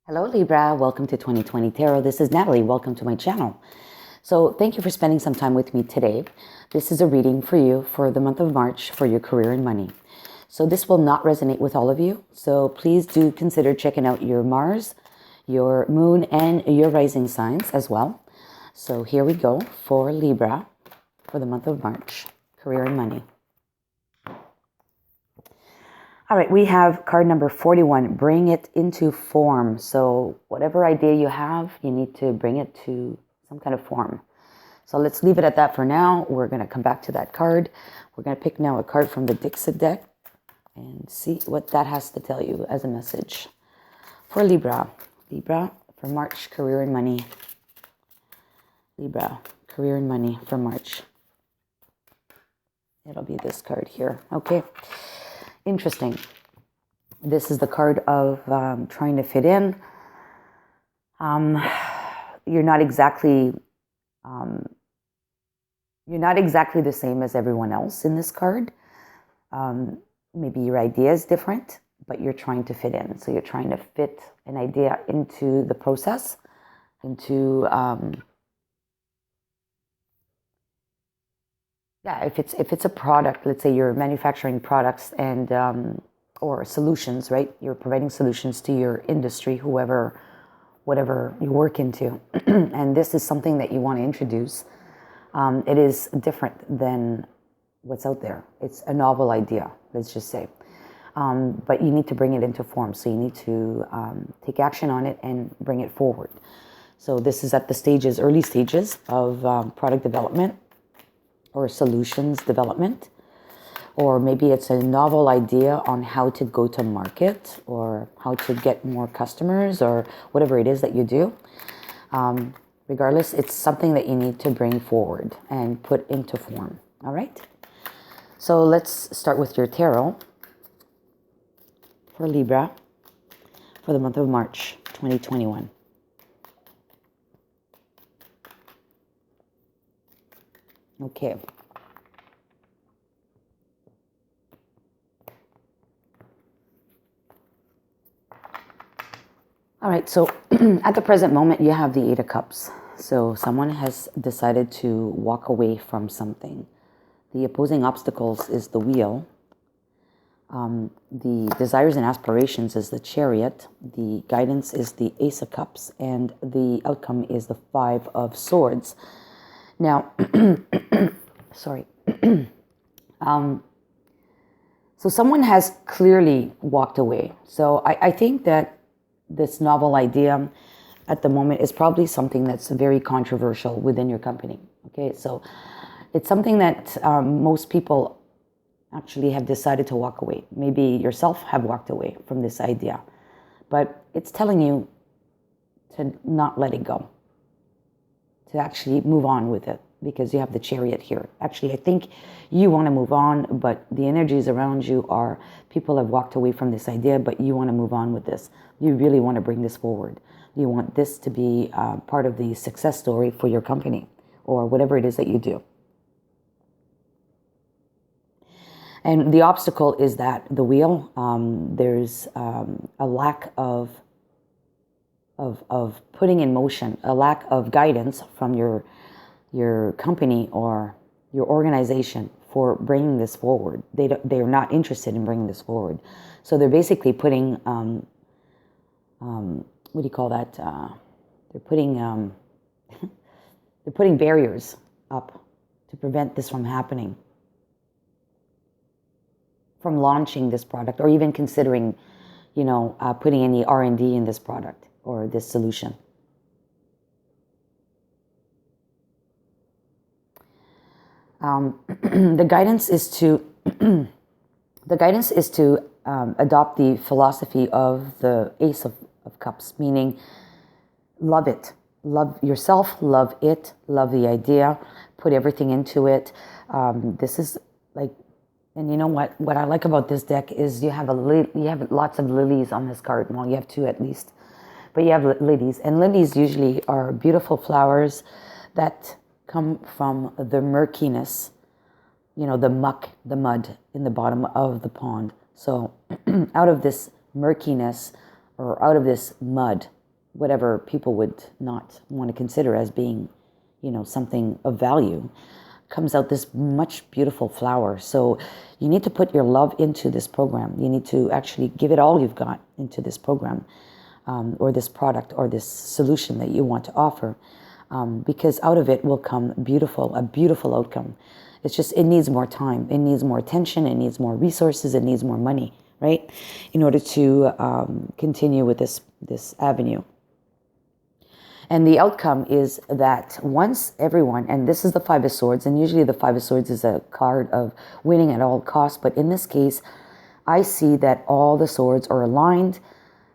Hello Libra, welcome to 2020 Tarot. This is Natalie. Welcome to my channel. So thank you for spending some time with me today. This is a reading for you for the month of March for your career and money. So this will not resonate with all of you. So please do consider checking out your Mars, your Moon, and your rising signs as well. So here we go for Libra for the month of March, career and money. All right, we have card number 41, bring it into form. So whatever idea you have, you need to bring it to some kind of form. So let's leave it at that for now. We're going to come back to that card. We're going to pick now a card from the Dixit deck and see what that has to tell you as a message for Libra. Libra for March, career and money. Libra, career and money for March. It'll be this card here. Okay. Interesting. This is the card of trying to fit in. You're not exactly the same as everyone else in this card. Maybe your idea is different, but you're trying to fit in. So you're trying to fit an idea into the process, into if it's a product, let's say you're manufacturing products and or solutions, right? You're providing solutions to your industry, whatever you work into, and this is something that you want to introduce. It is different than what's out there. It's a novel idea, let's just say, but you need to bring it into form. So you need to take action on it and bring it forward. So this is at the early stages of product development, or solutions development, or maybe it's a novel idea on how to go to market or how to get more customers or whatever it is that you do. Regardless, it's something that you need to bring forward and put into form. All right. So let's start with your tarot for Libra for the month of March 2021. Okay. All right, so at the present moment, you have the Eight of Cups. So someone has decided to walk away from something. The opposing obstacles is the Wheel. The desires and aspirations is the Chariot. The guidance is the Ace of Cups. And the outcome is the Five of Swords. Now, sorry. So someone has clearly walked away. So I think that this novel idea at the moment is probably something that's very controversial within your company. Okay, so it's something that most people actually have decided to walk away. Maybe yourself have walked away from this idea, but it's telling you to not let it go, to actually move on with it, because you have the Chariot here. Actually, I think you want to move on, but the energies around you are people have walked away from this idea, but you want to move on with this. You really want to bring this forward. You want this to be part of the success story for your company or whatever it is that you do. And the obstacle is that the Wheel, there's a lack of putting in motion, a lack of guidance from your company or your organization for bringing this forward. They're not interested in bringing this forward. So they're basically putting, what do you call that? They're putting barriers up to prevent this from happening, from launching this product, or even considering, putting any R&D in this product or this solution. The guidance is to adopt the philosophy of the Ace of Cups, meaning love it, love yourself, love it, love the idea, put everything into it. This is like, and you know what I like about this deck is you have lots of lilies on this card. Well, you have two at least, but you have lilies, and lilies usually are beautiful flowers that come from the murkiness, the muck, the mud in the bottom of the pond. So out of this murkiness or out of this mud, whatever people would not want to consider as being, something of value, comes out this much beautiful flower. So you need to put your love into this program. You need to actually give it all you've got into this program, or this product or this solution that you want to offer, because out of it will come a beautiful outcome. It's just, it needs more time, it needs more attention, it needs more resources, it needs more money, right, in order to continue with this avenue. And the outcome is that once everyone, and this is the Five of Swords, and usually the Five of Swords is a card of winning at all costs, but in this case, I see that all the swords are aligned,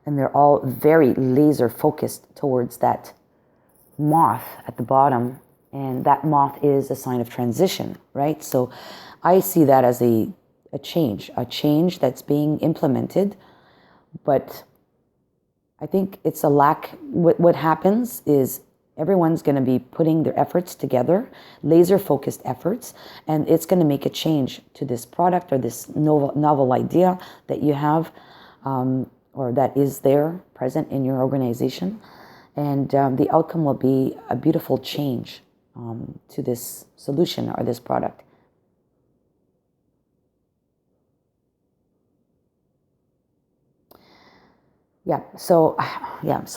and they're all very laser focused towards that moth at the bottom, and that moth is a sign of transition, right? So I see that as a change that's being implemented, but I think it's a lack. What happens is everyone's going to be putting their efforts together, laser-focused efforts, and it's going to make a change to this product or this novel idea that you have, or that is there present in your organization. And the outcome will be a beautiful change to this solution or this product. So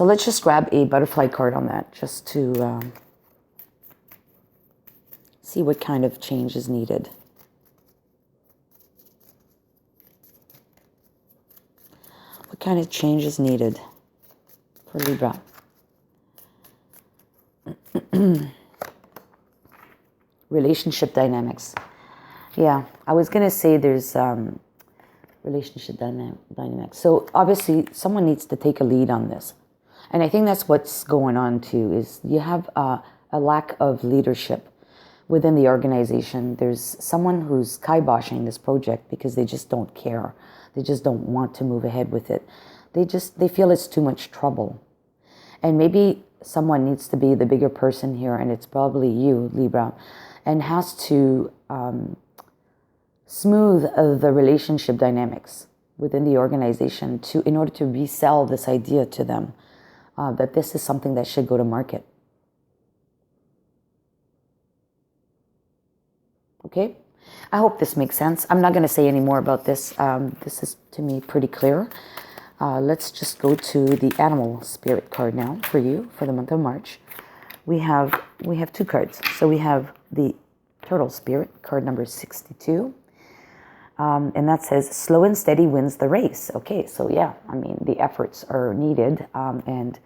let's just grab a butterfly card on that, just to see what kind of change is needed. What kind of change is needed for Libra? Relationship dynamics. Yeah, I was going to say there's relationship dynamics. So obviously someone needs to take a lead on this. And I think that's what's going on too, is you have a lack of leadership within the organization. There's someone who's kiboshing this project because they just don't care. They just don't want to move ahead with it. They feel it's too much trouble. And maybe someone needs to be the bigger person here, and it's probably you, Libra, and has to smooth the relationship dynamics within the organization in order to resell this idea to them, that this is something that should go to market. Okay? I hope this makes sense. I'm not going to say any more about this. This is, to me, pretty clear. Let's just go to the animal spirit card now for you for the month of March. We have two cards. So we have the turtle spirit, card number 62. And that says, slow and steady wins the race. Okay, so yeah, I mean, the efforts are needed, and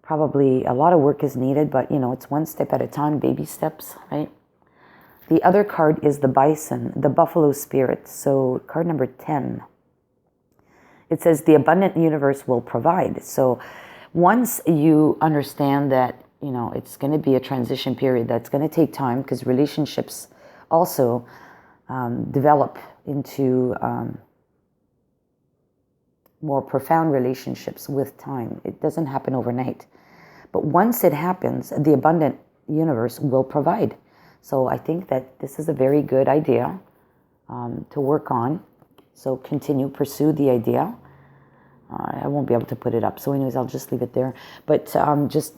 probably a lot of work is needed, but it's one step at a time, baby steps, right? The other card is the bison, the buffalo spirit. So card number 10. It says, the abundant universe will provide. So once you understand that, it's going to be a transition period that's going to take time, because relationships also develop into more profound relationships with time. It doesn't happen overnight. But once it happens, the abundant universe will provide. So I think that this is a very good idea to work on. So pursue the idea. I won't be able to put it up. So anyways, I'll just leave it there. But just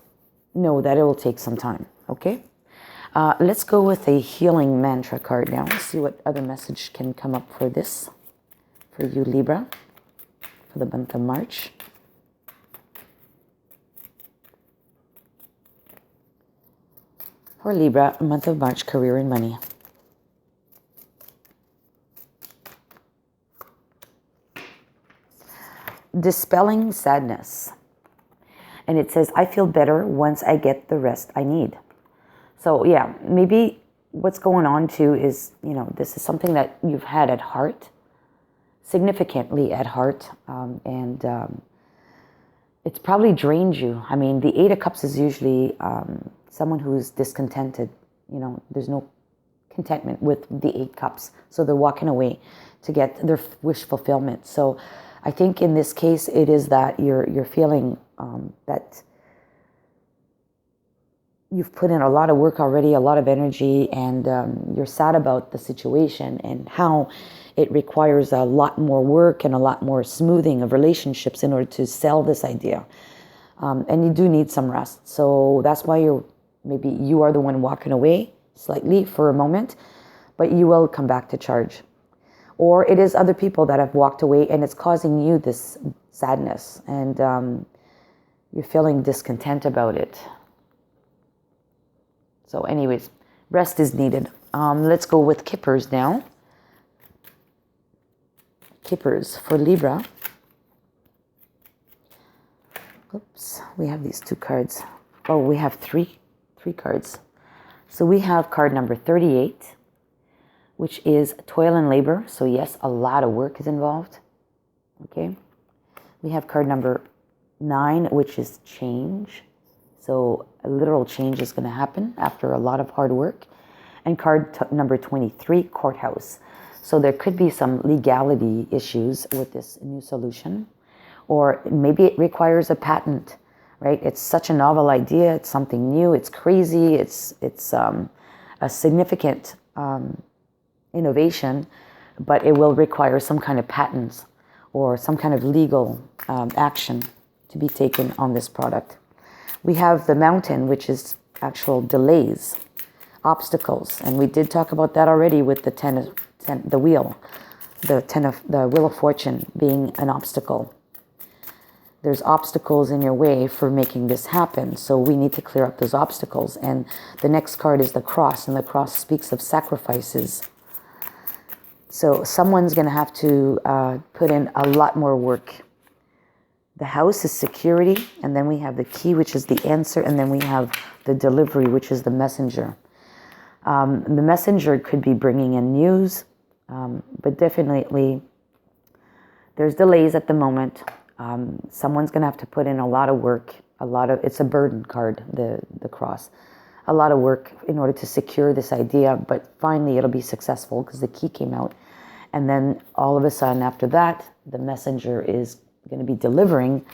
know that it will take some time, okay? Let's go with a healing mantra card now. Let's see what other message can come up for this, for you, Libra, for the month of March. For Libra, month of March, career and money. Dispelling sadness. And it says, I feel better once I get the rest I need. So yeah, maybe what's going on too is, this is something that you've had at heart, significantly at heart, and it's probably drained you. I mean, the Eight of Cups is usually someone who's discontented. There's no contentment with the Eight Cups, so they're walking away to get their wish fulfillment. So I think in this case, it is that you're feeling that you've put in a lot of work already, a lot of energy, and you're sad about the situation and how it requires a lot more work and a lot more smoothing of relationships in order to sell this idea. And you do need some rest. So that's why maybe you are the one walking away slightly for a moment, but you will come back to charge. Or it is other people that have walked away and it's causing you this sadness, and you're feeling discontent about it. So anyways, rest is needed. Let's go with Kippers now. Kippers for Libra. Oops, we have these two cards. Oh, we have three cards. So we have card number 38, which is toil and labor. So yes, a lot of work is involved. Okay. We have card number 9, which is change. So a literal change is going to happen after a lot of hard work. And card number 23, Courthouse. So there could be some legality issues with this new solution. Or maybe it requires a patent, right? It's such a novel idea. It's something new. It's crazy. It's a significant innovation, but it will require some kind of patents or some kind of legal action to be taken on this product. We have the mountain, which is actual delays, obstacles, and we did talk about that already with the wheel, the wheel of fortune being an obstacle. There's obstacles in your way for making this happen, so we need to clear up those obstacles. And the next card is the cross, and the cross speaks of sacrifices. So someone's going to have to put in a lot more work. The house is security, and then we have the key, which is the answer, and then we have the delivery, which is the messenger. The messenger could be bringing in news, but definitely there's delays at the moment. Someone's going to have to put in a lot of work, it's a burden card, the cross. A lot of work in order to secure this idea, but finally it'll be successful because the key came out. And then all of a sudden after that, the messenger is going to be delivering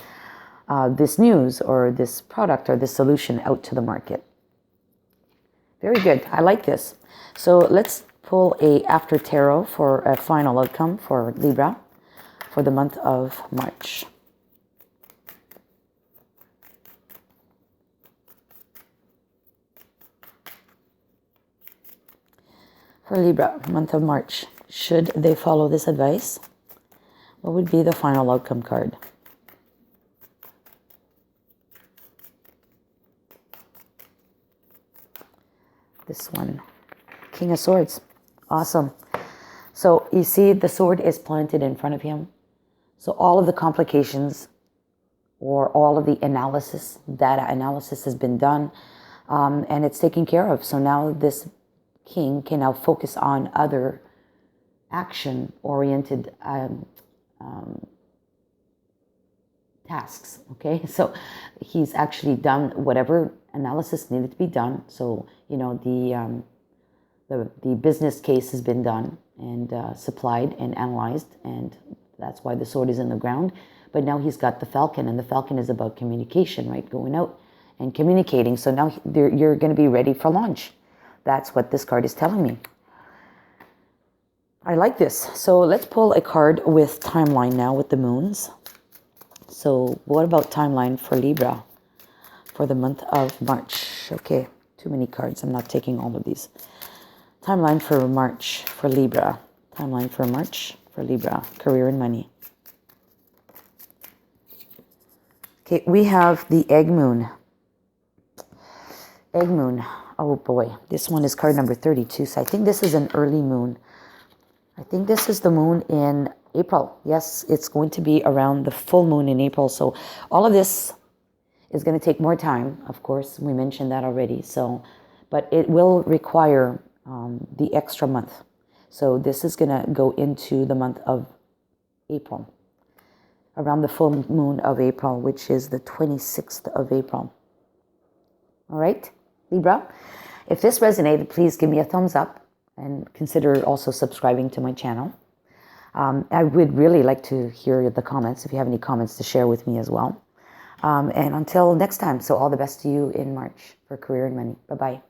this news or this product or this solution out to the market. Very good. I like this. So let's pull a after tarot for a final outcome for Libra for the month of March. For Libra, month of March, should they follow this advice? What would be the final outcome card? This one, King of Swords. Awesome. So you see the sword is planted in front of him. So all of the complications or all of the analysis, data analysis has been done, and it's taken care of. So now this king can now focus on other action-oriented tasks, okay? So he's actually done whatever analysis needed to be done. So, you know, the business case has been done and supplied and analyzed, and that's why the sword is in the ground. But now he's got the falcon, and the falcon is about communication, right? Going out and communicating. So now you're going to be ready for launch. That's what this card is telling me. I like this. So let's pull a card with timeline now with the moons. So what about timeline for Libra for the month of March? Okay, too many cards. I'm not taking all of these. Timeline for March for Libra. Timeline for March for Libra. Career and money. Okay, we have the egg moon. Egg moon. Oh boy, this one is card number 32. So I think this is an early moon. I think this is the moon in April. Yes, it's going to be around the full moon in April. So all of this is going to take more time. Of course, we mentioned that already. So, but it will require the extra month. So this is going to go into the month of April, around the full moon of April, which is the 26th of April. All right, Libra, if this resonated, please give me a thumbs up and consider also subscribing to my channel. I would really like to hear the comments, if you have any comments to share with me as well. And until next time, so all the best to you in March for career and money. Bye-bye.